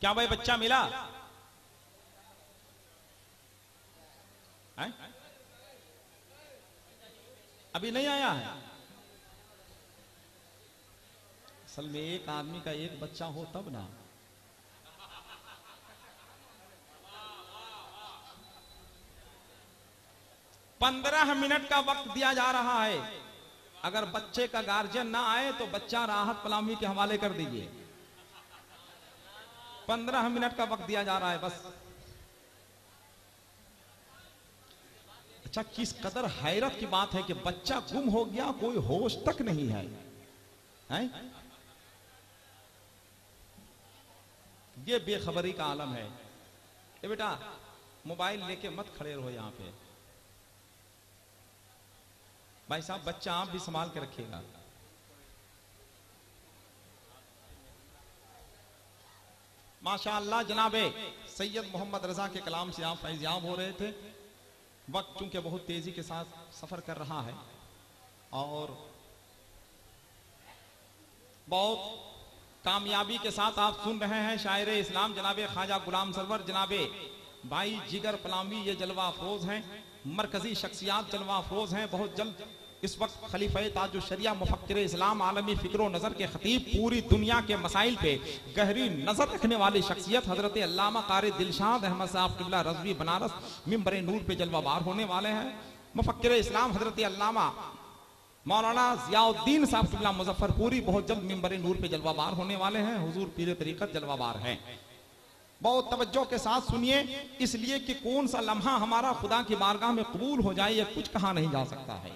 क्या भाई बच्चा मिला है? अभी नहीं आया है। असल में एक आदमी का एक बच्चा हो तब ना। पंद्रह मिनट का वक्त दिया जा रहा है। अगर बच्चे का गार्जियन ना आए तो बच्चा राहत पलामी के हवाले कर दीजिए। 15 मिनट का वक्त दिया जा रहा है बस। अच्छा, किस कदर हैरत की बात है कि बच्चा गुम हो गया, कोई होश तक नहीं है, हैं? ये बेखबरी का आलम है। ए बेटा, मोबाइल लेके मत खड़े रहो यहां पे। भाई साहब, बच्चा आप भी संभाल के रखिएगा। माशाअल्लाह, जनाबे सैयद मोहम्मद रजा के कलाम से आप फैज़याब हो रहे थे। वक्त चूंकि बहुत तेजी के साथ सफर कर रहा है और बहुत कामयाबी के साथ आप सुन रहे हैं शायर इस्लाम जनाबे ख्वाजा गुलाम सरवर जनाबे भाई जिगर पलामी। ये जलवा अफरोज हैं, मरकजी शख्सियात जलवा अफरोज हैं। बहुत जल्द इस वक्त खलीफा ताजुल शरिया मुफक्किर इस्लाम आलमी फिक्र नज़र के खतीब, पूरी दुनिया के मसाइल पे गहरी नज़र रखने वाली शख्सियत हजरत अल्लामा कारी दिलशाद अहमद साहब क़िबला रज़वी बनारस मिंबर नूर पे जलवाबार होने वाले हैं। मुफक्किर इस्लाम हजरत अल्लामा मौलाना ज़ियाउद्दीन साहब क़िबला मुजफ्फरपुरी बहुत जल्द मिंबर नूर पे जलवाबार होने वाले हैं। हुजूर पीर तरीक़त जलवाबार हैं। बहुत तवज्जो के साथ सुनिए, इसलिए कि कौन सा लम्हा हमारा खुदा की बारगाह में कबूल हो जाए यह कुछ कहा नहीं जा सकता है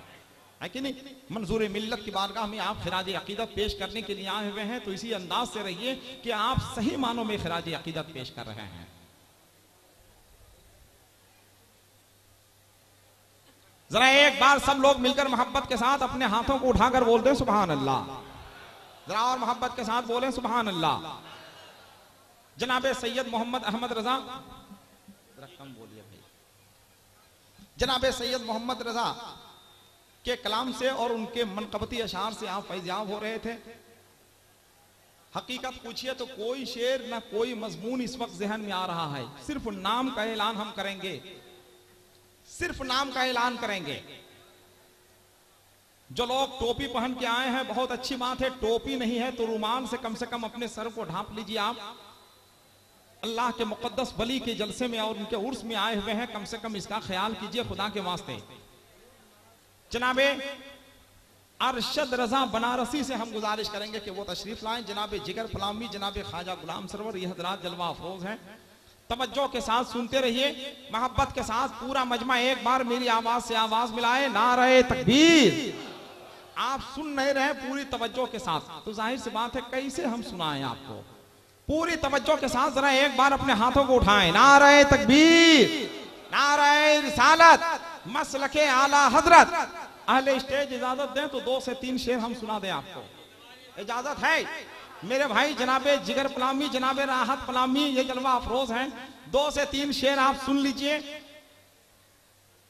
कि नहीं? मंजूर मिल्लत की बारगाह में आप खिराज अकीदत पेश करने के लिए आए हुए हैं, तो इसी अंदाज से रहिए कि आप सही मानों में खिराज अकीदत पेश कर रहे हैं। जरा एक बार सब लोग मिलकर मोहब्बत के साथ अपने हाथों को उठाकर बोल दें सुभान अल्लाह। जरा और मोहब्बत के साथ बोलें सुभान अल्लाह। जनाबे सैयद मोहम्मद अहमद रजा, जरा कम बोलिए भाई। जनाबे सैयद मोहम्मद रजा के कलाम से और उनके मनकबती अशार से आप फैज़याब हो रहे थे। हकीकत पूछिए तो कोई शेर ना कोई मजमून इस वक्त जहन में आ रहा है। सिर्फ नाम का ऐलान हम करेंगे, सिर्फ नाम का ऐलान करेंगे। जो लोग टोपी पहन के आए हैं बहुत अच्छी बात है, टोपी नहीं है तो रुमाल से कम अपने सर को ढांप लीजिए। आप अल्लाह के मुकद्दस वली के जलसे में और उनके उर्स में आए हुए हैं, कम से कम इसका ख्याल कीजिए खुदा के वास्ते। जनाबे अरशद रजा बनारसी से हम गुजारिश करेंगे कि वो तशरीफ लाएं। जनाबे जिगर फलामी, जनाबे ख्वाजा गुलाम सरवर, ये हजरात जलवा अफरोज हैं। तवज्जो के साथ सुनते रहिए, मोहब्बत के साथ पूरा मजमा एक बार मेरी आवाज से आवाज मिलाए, नारे तकबीर। आप सुन नहीं रहे पूरी तवज्जो के साथ, तो जाहिर सी बात है कैसे हम सुनाएं आपको। पूरी तवज्जो के साथ जरा एक बार अपने हाथों को उठाएं, नारे तकबीर, नारे रिसालत, मसलके आला हजरत। अहले स्टेज इजाजत दें तो 2 से 3 शेर हम सुना दें आपको, इजाजत है मेरे भाई। जनाबे जिगर पलामी, जनाबे राहत पलामी, ये जलवा अफरोज हैं। 2 से 3 शेर आप सुन लीजिए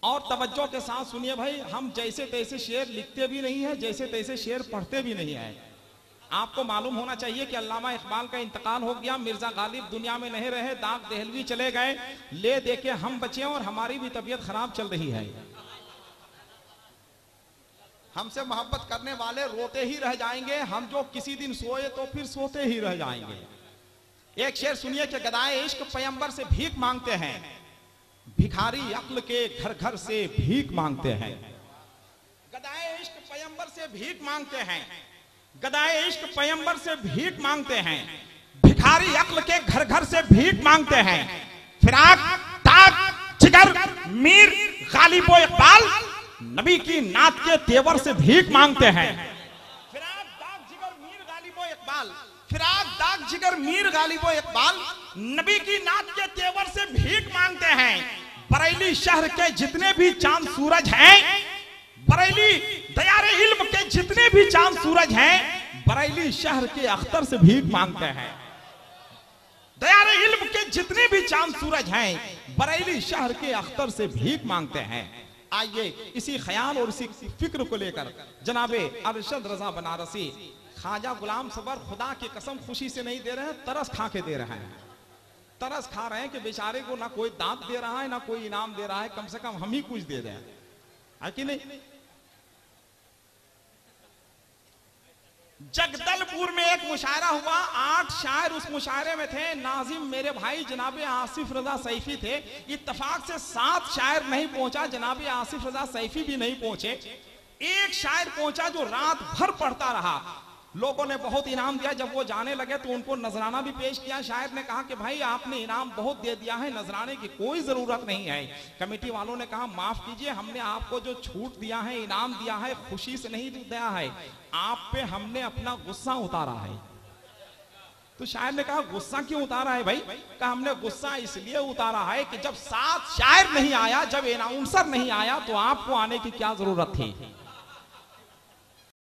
और तवज्जो के साथ सुनिए भाई। हम जैसे तैसे शेर लिखते भी नहीं है, जैसे तैसे शेर पढ़ते भी नहीं है। आपको मालूम होना चाहिए कि अल्लामा इकबाल का इंतकाल हो गया, मिर्जा गालिब दुनिया में नहीं रहे, दाग देहलवी चले गए, ले दे के हम बचे और हमारी भी तबीयत खराब चल रही है। हमसे मोहब्बत करने वाले रोते ही रह जाएंगे, हम जो किसी दिन सोए तो फिर सोते ही रह जाएंगे। एक शेर सुनिए कि गदाए इश्क पैगंबर से भीख मांगते हैं, भिखारी अक्ल के घर घर से भीख मांगते हैं। गदाए इश्क पैगंबर से भीख मांगते हैं, गदाए इश्क पैगंबर से भीख मांगते हैं, भिखारी अक्ल के घर घर से भीख मांगते हैं। फिराक ताक जिगर मीर गालिबो इकबाल नबी की नात के तेवर से भीख मांगते हैं। फिराक दाग जिगर मीर गालिबो इकबाल, फिराक दाग जिगर मीर गालिबो इकबाल नबी की नात के तेवर से भीख मांगते हैं। बरेली शहर के जितने भी चांद सूरज हैं, बरेली दयारे इल्म के जितने भी चांद सूरज हैं, बरेली शहर के अख्तर से भीख मांगते हैं। दयारे इल्म के जितने भी चांद सूरज हैं, बरेली शहर के अख्तर से भीख मांगते हैं। आइए इसी ख्याल और इसी फिक्र को लेकर जनाबे अरशद रजा बनारसी ख्वाजा गुलाम सरवर खुदा की कसम खुशी से नहीं दे रहे हैं, तरस खा के दे रहे हैं। तरस खा रहे हैं कि बेचारे को ना कोई दांत दे रहा है ना कोई इनाम दे रहा है, कम से कम हम ही कुछ दे दें, है कि नहीं। जगदलपुर में एक मुशायरा हुआ, 8 शायर उस मुशायरे में थे। नाजिम मेरे भाई जनाबे आसिफ रजा सैफी थे। इत्तफाक से 7 शायर नहीं पहुंचा, जनाबे आसिफ रजा सैफी भी नहीं पहुंचे। एक शायर पहुंचा जो रात भर पढ़ता रहा। लोगों ने बहुत इनाम दिया। जब वो जाने लगे तो उनको नजराना भी पेश किया। शायर ने कहा कि भाई आपने इनाम बहुत दे दिया है, नजराने की कोई जरूरत नहीं है। कमेटी वालों ने कहा माफ कीजिए, हमने आपको जो छूट दिया है, इनाम दिया है, खुशी से नहीं दिया है, आप पे हमने अपना गुस्सा उतारा है। तो शायर ने कहा गुस्सा क्यों उतारा है भाई? कहा हमने गुस्सा इसलिए उतारा है कि जब 7 शायर नहीं आया, जब अनाउंसर नहीं आया, तो आपको आने की क्या जरूरत थी।